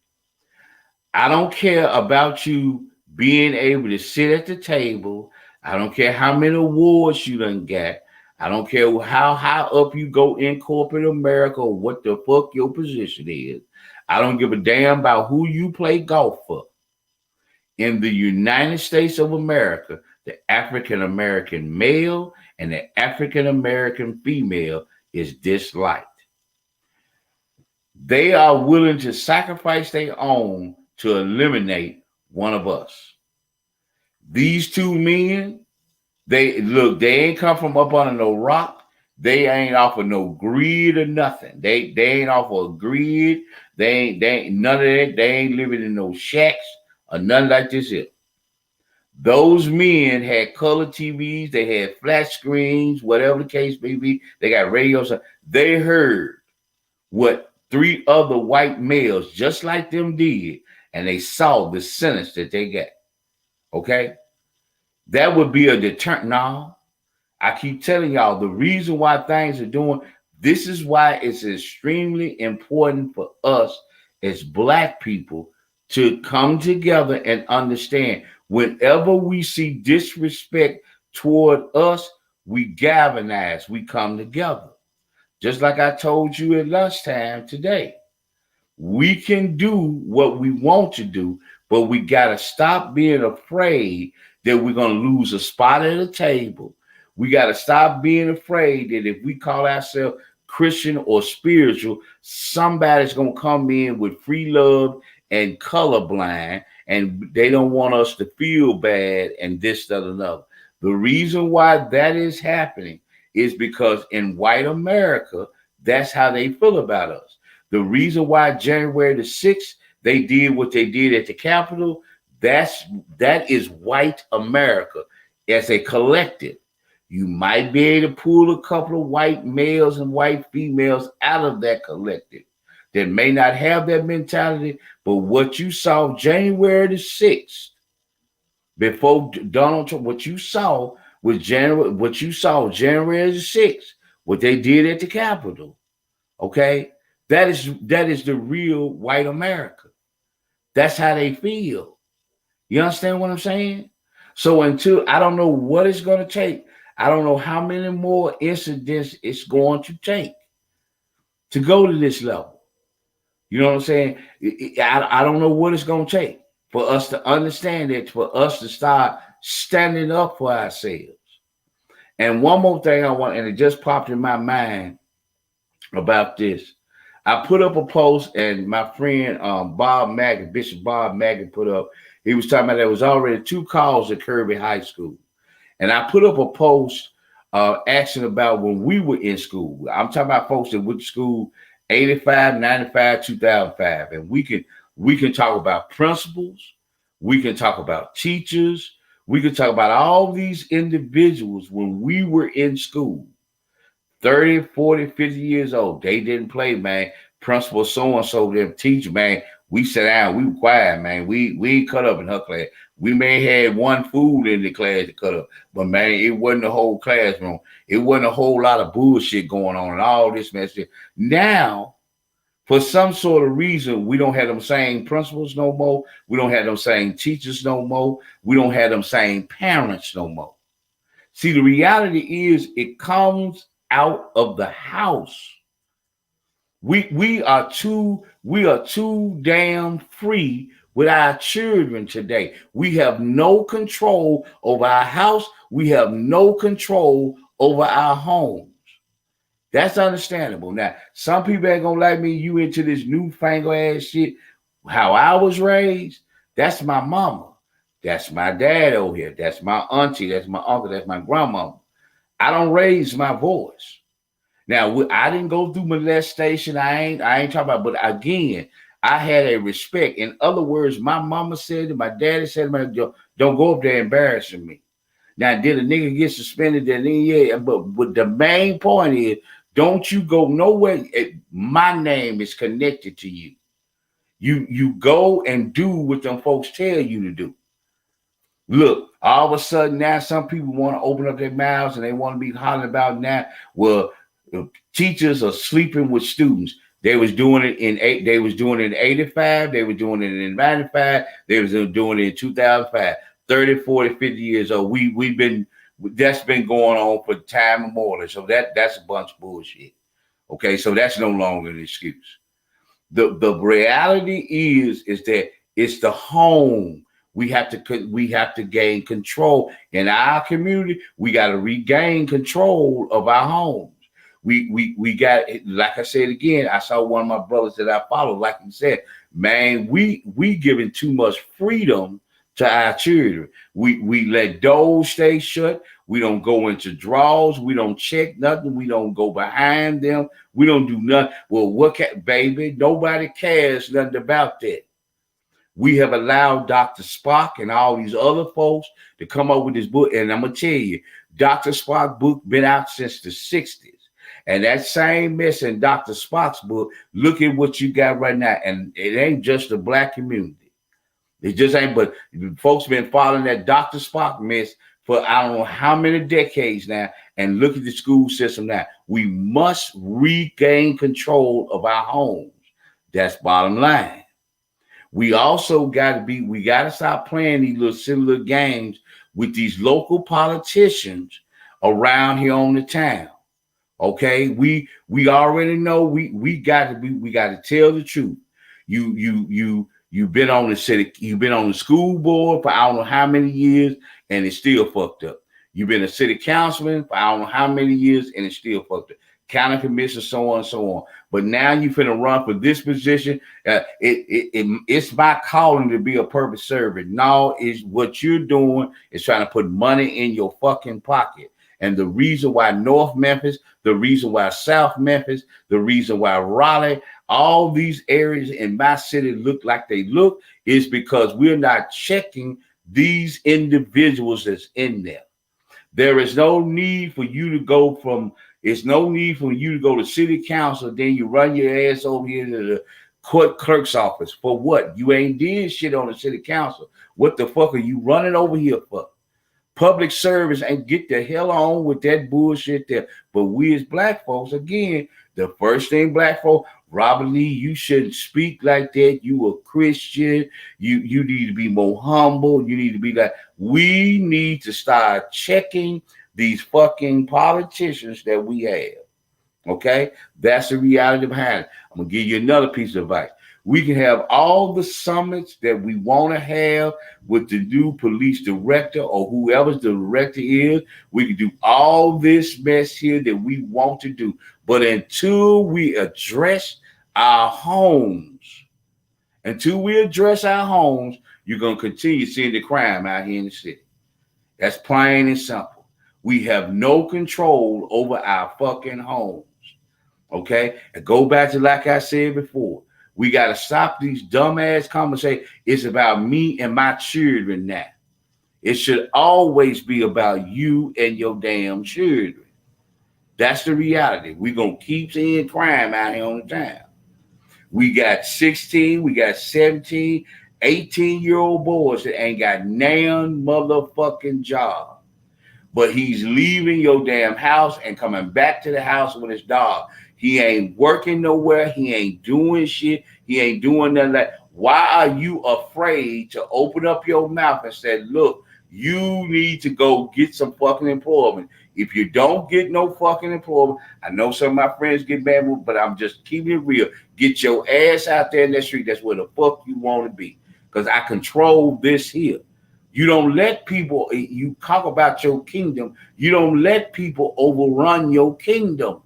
I don't care about you being able to sit at the table. I don't care how many awards you done got. I don't care how high up you go in corporate America or what the fuck your position is. I don't give a damn about who you play golf for. In the United States of America, the African-American male and the African-American female is disliked. They are willing to sacrifice their own to eliminate one of us. These two men, they ain't come from up under no rock. They ain't off of no grid or nothing. They ain't off of a grid. They ain't none of that. They ain't living in no shacks or nothing like this here. Those men had color TVs, they had flat screens, whatever the case may be. They got radios. They heard what 3 other white males just like them did, and they saw the sentence that they got. Okay? That would be a deterrent. No, I keep telling y'all the reason why things are doing This is why it's extremely important for us as Black people to come together and understand whenever we see disrespect toward us, we galvanize, we come together. Just like I told you at lunchtime today, we can do what we want to do, but we got to stop being afraid that we're going to lose a spot at the table. We got to stop being afraid that if we call ourselves Christian or spiritual, somebody's going to come in with free love and colorblind, and they don't want us to feel bad and this, that, and another. The reason why that is happening is because in white America, that's how they feel about us. The reason why January the 6th, they did what they did at the Capitol, that is white America as a collective. You might be able to pull a couple of white males and white females out of that collective that may not have that mentality, but what you saw January the 6th, before Donald Trump, what you saw January the 6th, what they did at the Capitol, okay? That is the real white America. That's how they feel. You understand what I'm saying? So until I don't know what it's going to take, I don't know how many more incidents it's going to take to go to this level. You know what I'm saying? I don't know what it's going to take for us to understand it, for us to start standing up for ourselves. And one more thing I want, and it just popped in my mind about this. I put up a post, and my friend Bob Maggott, Bishop Bob Maggott, put up. He was talking about there was already 2 calls at Kirby High School, and I put up a post asking about when we were in school. I'm talking about folks that went to school 85, 95, 2005, and we can talk about principals, we can talk about teachers, we can talk about all these individuals when we were in school. 30, 40, 50 years old. They didn't play, man. Principal so-and-so, them teacher, man, we sat down, we were quiet, man. We ain't cut up in her class. We may have one fool in the class to cut up, but man, it wasn't a whole classroom. It wasn't a whole lot of bullshit going on and all this mess. Now, for some sort of reason, we don't have them same principals no more. We don't have them same teachers no more. We don't have them same parents no more. See, the reality is it comes out of the house. We are too damn free with our children today. We have no control over our house. We have no control over our homes. That's understandable. Now, some people ain't gonna like me. You into this newfangled ass shit. How I was raised, that's my mama. That's my dad over here. That's my auntie. That's my uncle. That's my grandmama. I don't raise my voice. Now, I didn't go through molestation. I ain't talking about, but again, I had a respect. In other words, my mama said it, my daddy said it, don't go up there embarrassing me. Now, did a nigga get suspended? Then yeah, but the main point is, don't you go nowhere. My name is connected to you. You go and do what them folks tell you to do. Look, all of a sudden now some people want to open up their mouths and they want to be hollering about now. Well, teachers are sleeping with students. They was doing it in 85, they were doing it in 95, they was doing it in 2005. 30, 40, 50 years old. That's been going on for time immemorial. So that's a bunch of bullshit. Okay, so that's no longer an excuse. The reality is that it's the home. We have to gain control in our community. We got to regain control of our homes. We got, like I said again, I saw one of my brothers that I follow, like he said, man, we giving too much freedom to our children. We let doors stay shut. We don't go into draws. We don't check nothing. We don't go behind them. We don't do nothing. Well, baby? Nobody cares nothing about that. We have allowed Dr. Spock and all these other folks to come up with this book. And I'm going to tell you, Dr. Spock's book been out since the 60s. And that same mess in Dr. Spock's book, look at what you got right now. And it ain't just the Black community. It just ain't, but folks been following that Dr. Spock mess for I don't know how many decades now, and look at the school system now. We must regain control of our homes. That's bottom line. We also we got to stop playing these little silly little games with these local politicians around here on the town. Okay, we already know we got to tell the truth. You've been on the city, you've been on the school board for I don't know how many years, and it's still fucked up. You've been a city councilman for I don't know how many years, and it's still fucked up. County commissioner, so on and so on. But now you finna run for this position. It's my calling to be a public servant. No, is what you're doing is trying to put money in your fucking pocket. And the reason why North Memphis, the reason why South Memphis, the reason why Raleigh, all these areas in my city look like they look is because we're not checking these individuals that's in there. There is no need for you to go from, it's no need for you to go to city council, then you run your ass over here to the court clerk's office. For what? You ain't did shit on the city council. What the fuck are you running over here for? Public service, and get the hell on with that bullshit there. But we as black folks, again, the first thing black folks, Robert Lee, you shouldn't speak like that. You a Christian. You need to be more humble. You need to be like, we need to start checking these fucking politicians that we have. Okay? That's the reality behind it. I'm going to give you another piece of advice. We can have all the summits that we want to have with the new police director or whoever's the director is. We can do all this mess here that we want to do. But until we address our homes, you're going to continue seeing the crime out here in the city. That's plain and simple. We have no control over our fucking homes. Okay? And go back to like I said before. We got to stop these dumbass conversations. It's about me and my children now. It should always be about you and your damn children. That's the reality. We're going to keep seeing crime out here on the town. We got 16, we got 17, 18-year-old boys that ain't got nan motherfucking job. But he's leaving your damn house and coming back to the house with his dog. He ain't working nowhere. He ain't doing shit. He ain't doing nothing like. Why are you afraid to open up your mouth and say, look, you need to go get some fucking employment? If you don't get no fucking employment, I know some of my friends get mad, but I'm just keeping it real. Get your ass out there in the street. That's where the fuck you want to be. Because I control this here. You don't let people, you talk about your kingdom. You don't let people overrun your kingdom.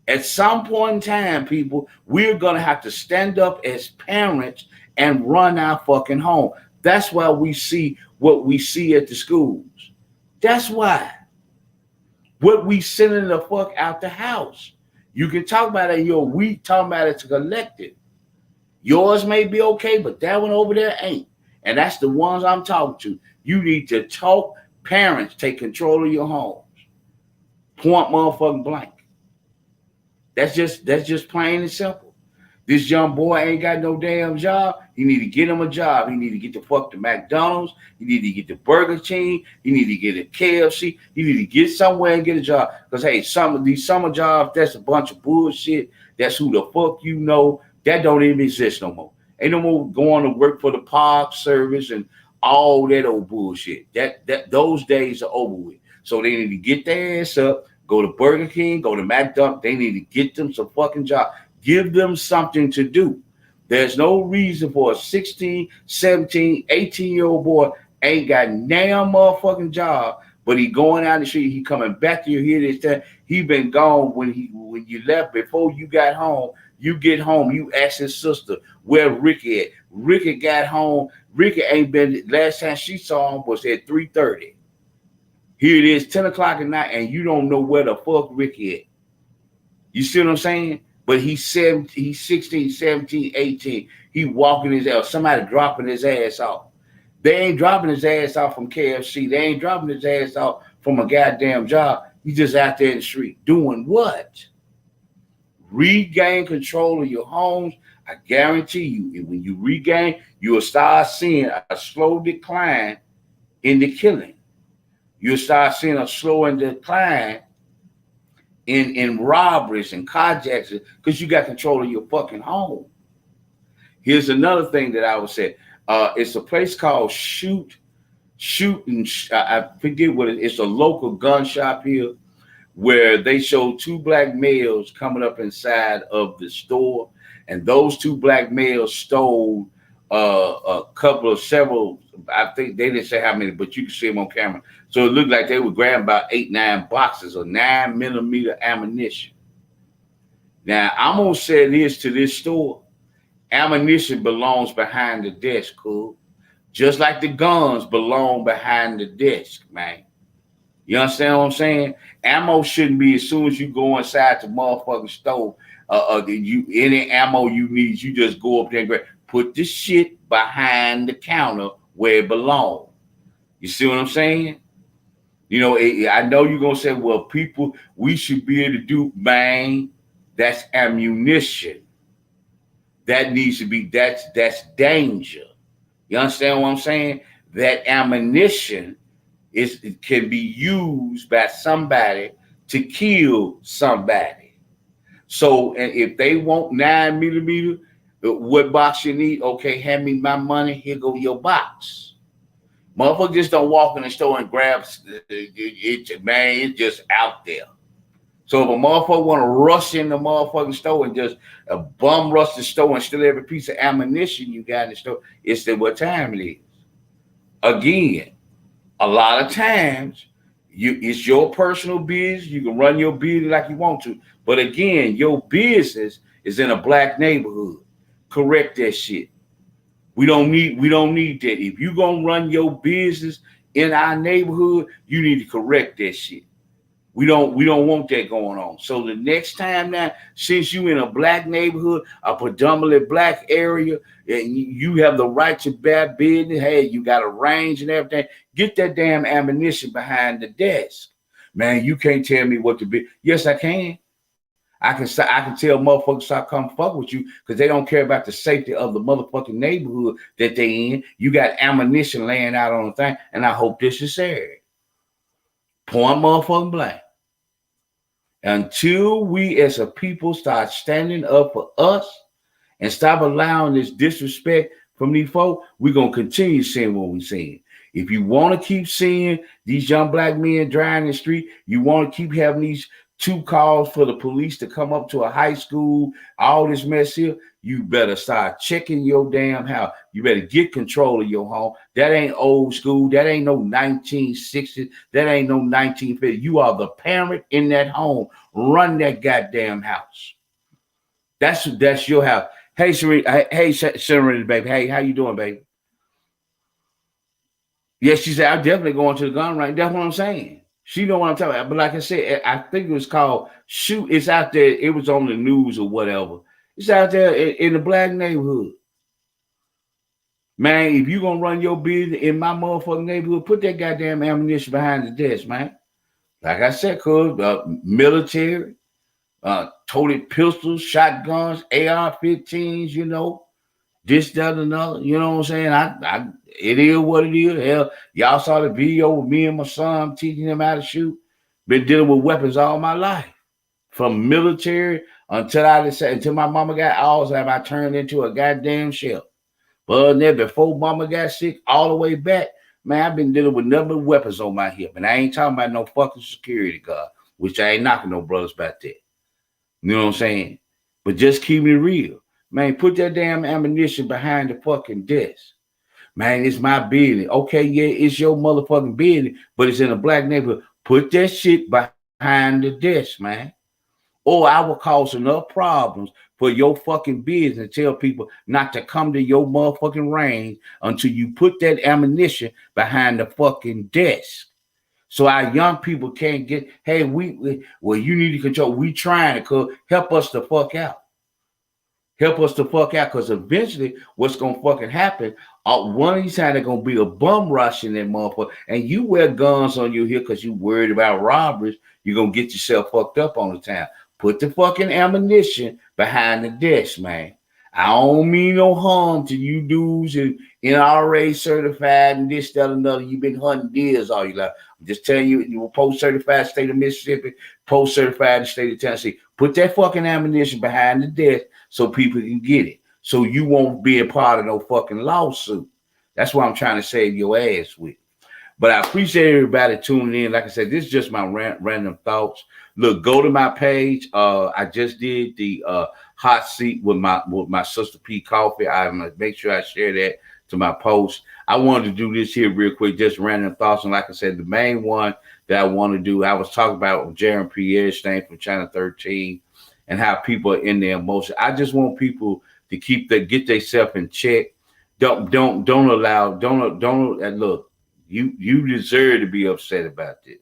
At some point in time, people, we're going to have to stand up as parents and run our fucking home. That's why we see what we see at the schools. That's why. What we sending the fuck out the house. You can talk about it, we talking about it to collective. Yours may be okay, but that one over there ain't. And that's the ones I'm talking to. You need to talk. Parents, take control of your homes. Point motherfucking blank. That's just plain and simple. This young boy ain't got no damn job. You need to get him a job. He need to get the fuck to McDonald's. You need to get the Burger King. You need to get a KFC. You need to get somewhere and get a job. Because, hey, some of these summer jobs, that's a bunch of bullshit. That's who the fuck you know. That don't even exist no more. Ain't no more going to work for the Park Service and all that old bullshit. Those days are over with. So they need to get their ass up, go to Burger King, go to McDonald's. They need to get them some fucking job. Give them something to do. There's no reason for a 16, 17, 18-year-old boy ain't got damn motherfucking job, but he going out the street, he coming back to you here this time. He been gone when you left, before you got home. You get home, you ask his sister, where Ricky at? Ricky got home. Ricky ain't been, last time she saw him was at 3:30. Here it is, 10 o'clock at night, and you don't know where the fuck Ricky at. You see what I'm saying? But he's 16, 17, 18. He walking his ass. Somebody dropping his ass off. They ain't dropping his ass off from KFC. They ain't dropping his ass off from a goddamn job. He's just out there in the street. Doing what? Regain control of your homes. I guarantee you, when you regain, you will start seeing a slow decline in the killing. You'll start seeing a slowing decline in robberies and carjacks because you got control of your fucking home. Here's another thing that I would say. It's a place called Shooting. I forget what it is. It's a local gun shop here where they show two black males coming up inside of the store, and those two black males stole a couple of several. I think they didn't say how many, but you can see them on camera. So it looked like they were grabbing about 8-9 boxes of 9mm ammunition. Now I'm gonna say this to this store: ammunition belongs behind the desk, cool. Just like the guns belong behind the desk, man. You understand what I'm saying? Ammo shouldn't be as soon as you go inside the motherfucking store. Any ammo you need, you just go up there and grab. Put the shit behind the counter where it belongs. You see what I'm saying? You know, I know you're gonna say, well, people, we should be able to do, man. That's ammunition. That needs to be. That's danger. You understand what I'm saying? That ammunition can be used by somebody to kill somebody. So, and if they want 9mm, what box you need? Okay, hand me my money. Here go your box. Motherfuckers just don't walk in the store and grab it, man. It's just out there. So if a motherfucker want to rush in the motherfucking store and just bum rush the store and steal every piece of ammunition you got in the store, it's what time it is. Again, a lot of times it's your personal business. You can run your business like you want to, but again, your business is in a black neighborhood. Correct that shit. We don't need that. If you gonna run your business in our neighborhood, you need to correct that shit. We don't want that going on. So the next time now, since you in a black neighborhood, a predominantly black area, and you have the right to bear business, hey, you got a range and everything, get that damn ammunition behind the desk. Man, you can't tell me what to be. Yes, I can. I can tell motherfuckers stop come fuck with you because they don't care about the safety of the motherfucking neighborhood that they in. You got ammunition laying out on the thing, and I hope this is shared. Point motherfucking blank. Until we as a people start standing up for us and stop allowing this disrespect from these folk, we're going to continue seeing what we're seeing. If you want to keep seeing these young black men driving the street, you want to keep having these 2 calls for the police to come up to a high school, all this mess here, you better start checking your damn house. You better get control of your home. That ain't old school. That ain't no 1960s. That ain't no 1950s. You are the parent in that home. Run that goddamn house. That's your house. Hey, Serena. Hey, Serena, baby. Hey, how you doing, baby? Yes, she said, I'm definitely going to the gun range. That's what I'm saying. She know what I'm talking about. But like I said, I think it was called Shoot. It's out there. It was on the news or whatever. It's out there in the black neighborhood. Man, if you going to run your business in my motherfucking neighborhood, put that goddamn ammunition behind the desk, man. Like I said, military, toted pistols, shotguns, AR-15s, you know, this, that, another. You know what I'm saying? It is what it is. Hell, y'all saw the video with me and my son teaching him how to shoot. Been dealing with weapons all my life. From military until my mama got Alzheimer's, I turned into a goddamn shell. But then before mama got sick, all the way back, man, I've been dealing with nothing but weapons on my hip. And I ain't talking about no fucking security guard, which I ain't knocking no brothers about that. You know what I'm saying? But just keep it real. Man, put that damn ammunition behind the fucking desk. Man, it's my business. Okay, yeah, it's your motherfucking business, but it's in a black neighborhood. Put that shit behind the desk, man. Or I will cause enough problems for your fucking business and tell people not to come to your motherfucking range until you put that ammunition behind the fucking desk. So our young people can't get, hey, well, you need to control. We trying to help us the fuck out. Help us to fuck out, because eventually what's going to fucking happen, one of these times they're going to be a bum rush in that motherfucker, and you wear guns on your here because you worried about robberies, you're going to get yourself fucked up on the town. Put the fucking ammunition behind the desk, man. I don't mean no harm to you dudes and NRA certified and this, that, and another. You've been hunting deers all your life. I'm just telling you, you were post certified state of Mississippi, post certified state of Tennessee. Put that fucking ammunition behind the desk so people can get it. So you won't be a part of no fucking lawsuit. That's what I'm trying to save your ass with. But I appreciate everybody tuning in. Like I said, this is just my random thoughts. Look, go to my page. I just did the hot seat with my sister P Coffee. I'm gonna make sure I share that to my post. I wanted to do this here real quick, just random thoughts. And like I said, the main one that I want to do, I was talking about Jaron Pierre's thing from Channel 13 and how people are in their emotion. I just want people to get themselves in check. Don't allow and look. You deserve to be upset about this,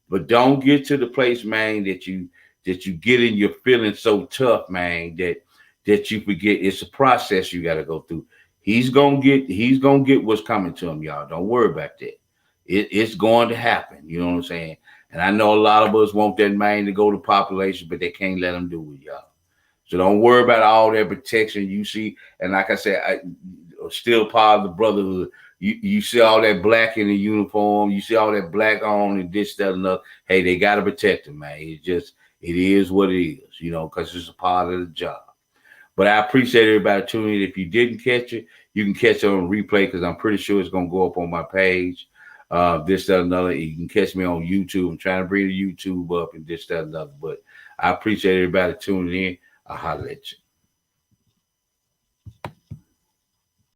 but don't get to the place, man, that you get in your feelings so tough, man, that you forget it's a process you got to go through. He's gonna get what's coming to him, y'all. Don't worry about that. It's going to happen. You know what I'm saying? And I know a lot of us want that man to go to population, but they can't let him do it, y'all. So don't worry about all that protection you see. And like I said, I still part of the brotherhood. You see all that black in the uniform, you see all that black on and this, that, and another. Hey, they got to protect them, man. It is what it is, you know, because it's a part of the job. But I appreciate everybody tuning in. If you didn't catch it, you can catch it on replay because I'm pretty sure it's going to go up on my page. This, that, another. You can catch me on YouTube. I'm trying to bring the YouTube up and this, that, another. But I appreciate everybody tuning in. I'll holler at you.